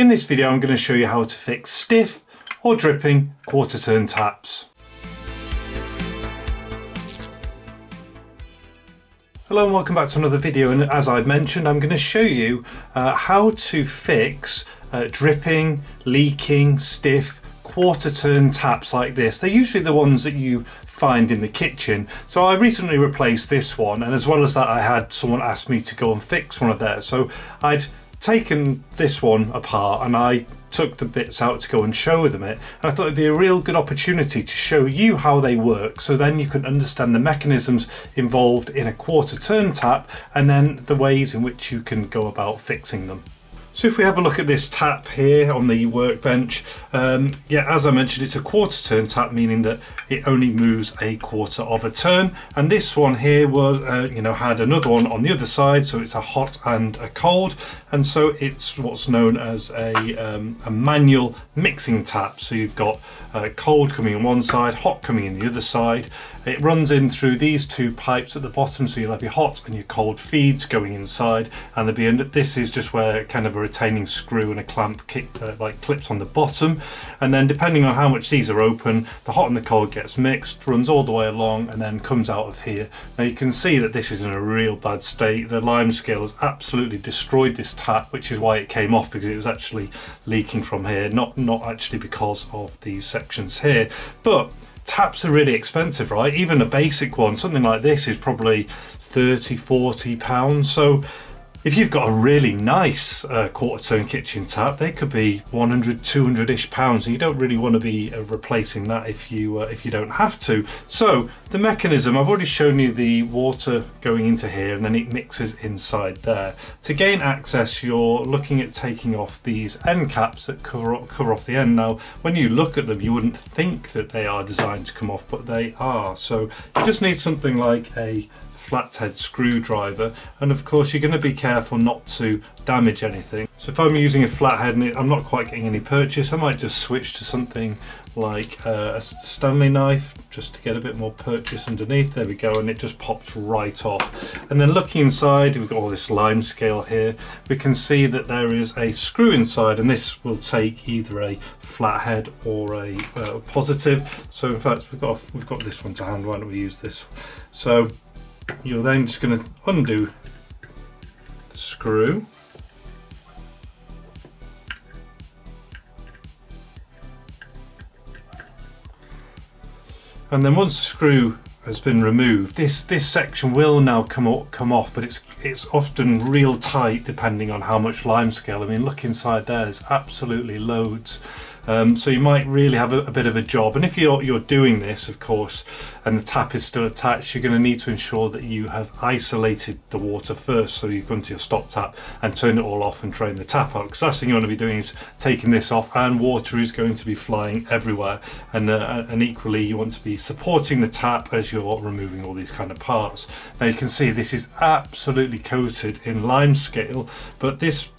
In this video I'm going to show you how to fix stiff or dripping quarter turn taps. Hello and welcome back to another video, and as I mentioned I'm going to show you how to fix dripping, leaking, stiff quarter turn taps like this. They're usually the ones that you find in the kitchen. So I recently replaced this one, and as well as that I had someone ask me to go and fix one of theirs. So I'd taken this one apart and I took the bits out to go and show them it, and I thought it'd be a real good opportunity to show you how they work, so then you can understand the mechanisms involved in a quarter turn tap and then the ways in which you can go about fixing them. So if we have a look at this tap here on the workbench, as I mentioned, it's a quarter turn tap, meaning that it only moves a quarter of a turn. And this one here was, had another one on the other side, so it's a hot and a cold, and so it's what's known as a manual mixing tap. So you've got cold coming on one side, hot coming in the other side. It runs in through these two pipes at the bottom, so you'll have your hot and your cold feeds going inside, and this is just where kind of a retaining screw and a clamp clips on the bottom, and then depending on how much these are open, the hot and the cold gets mixed, runs all the way along, and then comes out of here. Now you can see that this is in a real bad state. The lime scale has absolutely destroyed this tap, which is why it came off, because it was actually leaking from here, not actually because of these sections here. But taps are really expensive, right? Even a basic one, something like this, is probably £30–40. So if you've got a really nice quarter turn kitchen tap, they could be £100–200-ish, and you don't really want to be replacing that if you don't have to. So the mechanism, I've already shown you the water going into here, and then it mixes inside there. To gain access, you're looking at taking off these end caps that cover off the end. Now when you look at them, you wouldn't think that they are designed to come off, but they are. So you just need something like a flathead screwdriver, and of course you're going to be careful not to damage anything. So if I'm using a flathead and I'm not quite getting any purchase, I might just switch to something like a Stanley knife just to get a bit more purchase underneath. There we go, and it just pops right off. And then looking inside, we've got all this lime scale here. We can see that there is a screw inside, and this will take either a flathead or a positive. So in fact we've got this one to hand. Why don't we use this? So you're then just going to undo the screw, and then once the screw has been removed, this section will now come off, but it's often real tight depending on how much lime scale. I mean, look inside there, there's absolutely loads. So you might really have a bit of a job, and if you're doing this, of course, and the tap is still attached, you're going to need to ensure that you have isolated the water first. So you go into your stop tap and turn it all off and drain the tap out, because the last thing you want to be doing is taking this off and water is going to be flying everywhere, and equally you want to be supporting the tap as you're removing all these kind of parts. Now you can see this is absolutely coated in lime scale, but this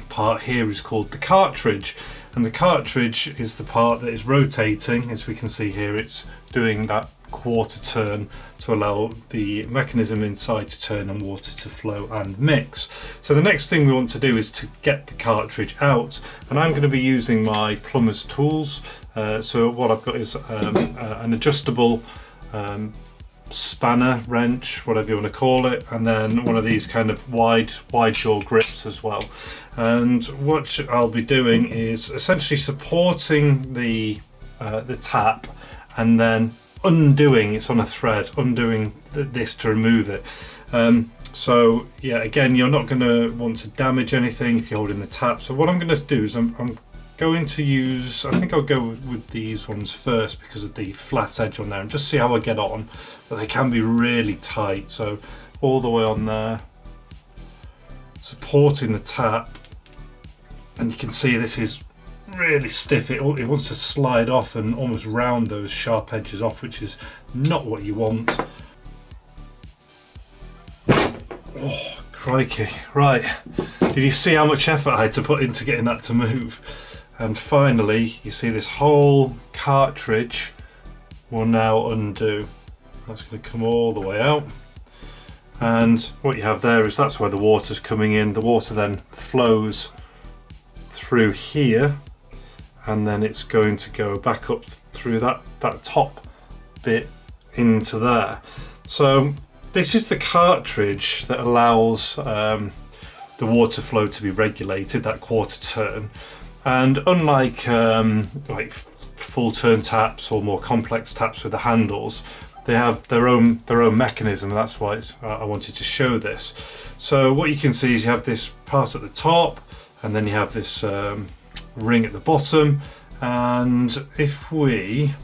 part here is called the cartridge, and the cartridge is the part that is rotating. As we can see here, it's doing that quarter turn to allow the mechanism inside to turn and water to flow and mix. So the next thing we want to do is to get the cartridge out, and I'm going to be using my plumber's tools. So what I've got is an adjustable spanner, wrench, whatever you want to call it, and then one of these kind of wide jaw grips as well. And what I'll be doing is essentially supporting the tap, and then undoing, it's on a thread, undoing this to remove it. So yeah, again, you're not going to want to damage anything if you're holding the tap. So what I'm going to do is I'm going to use, I think I'll go with these ones first because of the flat edge on there, and just see how I get on. But they can be really tight, so all the way on there, supporting the tap, and you can see this is really stiff. It wants to slide off and almost round those sharp edges off, which is not what you want. Oh, crikey. Right, did you see how much effort I had to put into getting that to move? And finally, you see this whole cartridge will now undo. That's going to come all the way out. And what you have there is that's where the water's coming in. The water then flows through here, and then it's going to go back up through that top bit into there. So this is the cartridge that allows the water flow to be regulated, that quarter turn. And unlike like full turn taps or more complex taps with the handles, they have their own mechanism. That's why I wanted to show this. So what you can see is you have this part at the top, and then you have this ring at the bottom. And if we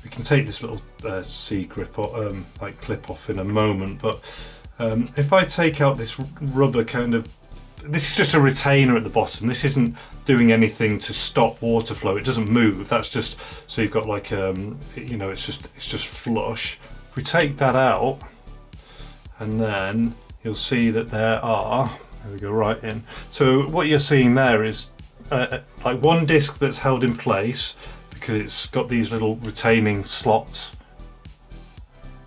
can take this little C grip or like clip off in a moment, but if I take out this rubber kind of, this is just a retainer at the bottom. This isn't doing anything to stop water flow. It doesn't move. That's just so you've got like you know, it's just flush. If we take that out, and then you'll see that there we go, right in. So what you're seeing there is like one disc that's held in place because it's got these little retaining slots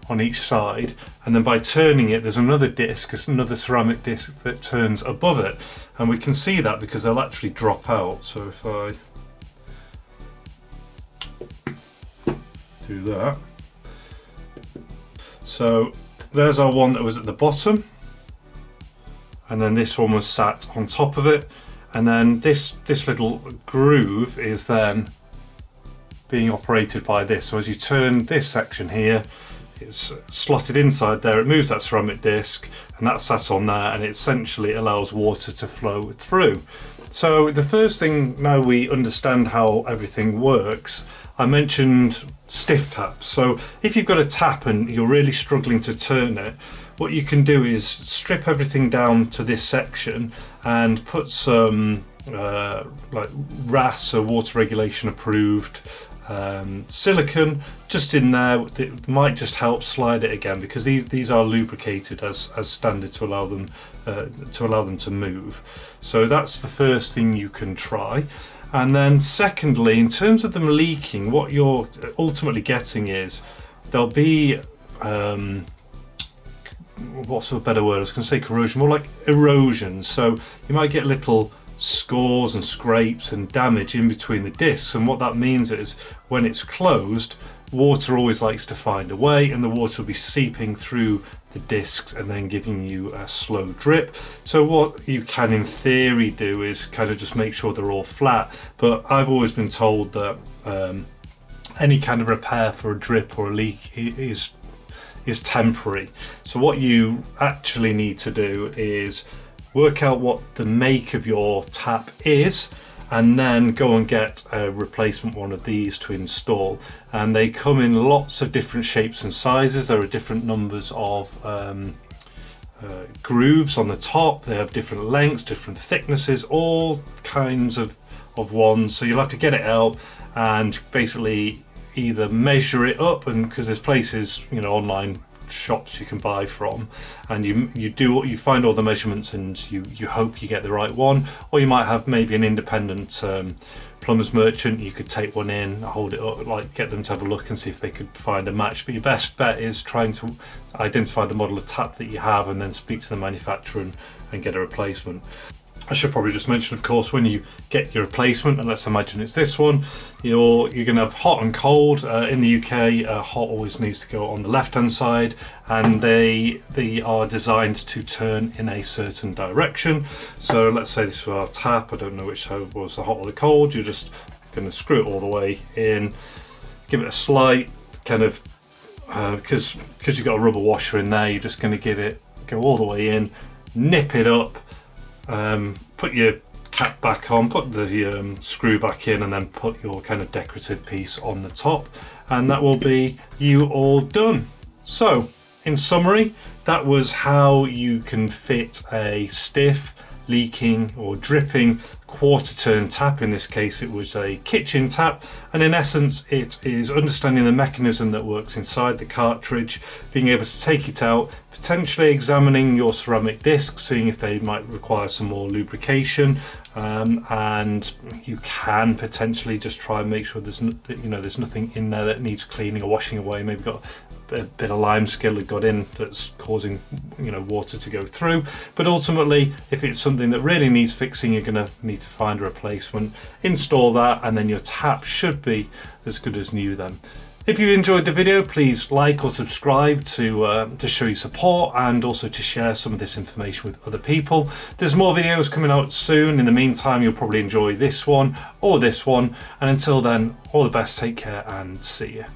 on each side, and then by turning it there's another disc, another ceramic disc that turns above it, and we can see that because they'll actually drop out. So if I do that, so there's our one that was at the bottom, and then this one was sat on top of it, and then this little groove is then being operated by this. So as you turn this section here, it's slotted inside there, it moves that ceramic disc, and that's sat on there, and it essentially allows water to flow through. So the first thing, now we understand how everything works, I mentioned stiff taps. So if you've got a tap and you're really struggling to turn it, what you can do is strip everything down to this section and put some like RAS, so water regulation approved, silicone just in there. It might just help slide it again, because these are lubricated as standard to allow them to move. So that's the first thing you can try. And then secondly, in terms of them leaking, what you're ultimately getting is there'll be what's a better word? I was going to say corrosion, more like erosion. So you might get little scores and scrapes and damage in between the discs, and what that means is when it's closed, water always likes to find a way, and the water will be seeping through the discs and then giving you a slow drip. So what you can in theory do is kind of just make sure they're all flat, but I've always been told that any kind of repair for a drip or a leak is temporary. So what you actually need to do is work out what the make of your tap is, and then go and get a replacement one of these to install. And they come in lots of different shapes and sizes. There are different numbers of grooves on the top. They have different lengths, different thicknesses, all kinds of ones. So you'll have to get it out and basically either measure it up, and because there's places, you know, online shops you can buy from, and you find all the measurements and you hope you get the right one, or you might have maybe an independent plumber's merchant. You could take one in, hold it up, like get them to have a look and see if they could find a match. But your best bet is trying to identify the model of tap that you have and then speak to the manufacturer and get a replacement. I should probably just mention, of course, when you get your replacement, and let's imagine it's this one, you're going to have hot and cold. In the UK, hot always needs to go on the left-hand side, and they are designed to turn in a certain direction. So let's say this was our tap. I don't know which side was the hot or the cold. You're just going to screw it all the way in, give it a slight kind of, because you've got a rubber washer in there, you're just going to go all the way in, nip it up, put your cap back on, put the screw back in, and then put your kind of decorative piece on the top, and that will be you all done. So in summary, that was how you can fit a stiff, leaking or dripping quarter turn tap. In this case it was a kitchen tap, and in essence it is understanding the mechanism that works inside the cartridge, being able to take it out, potentially examining your ceramic discs, seeing if they might require some more lubrication, and you can potentially just try and make sure there's nothing in there that needs cleaning or washing away. Maybe got a bit of limescale that got in that's causing, you know, water to go through. But ultimately, if it's something that really needs fixing, you're going to need to find a replacement, install that, and then your tap should be as good as new then. If you enjoyed the video, please like or subscribe to show your support, and also to share some of this information with other people. There's more videos coming out soon. In the meantime, you'll probably enjoy this one or this one. And until then, all the best, take care, and see you.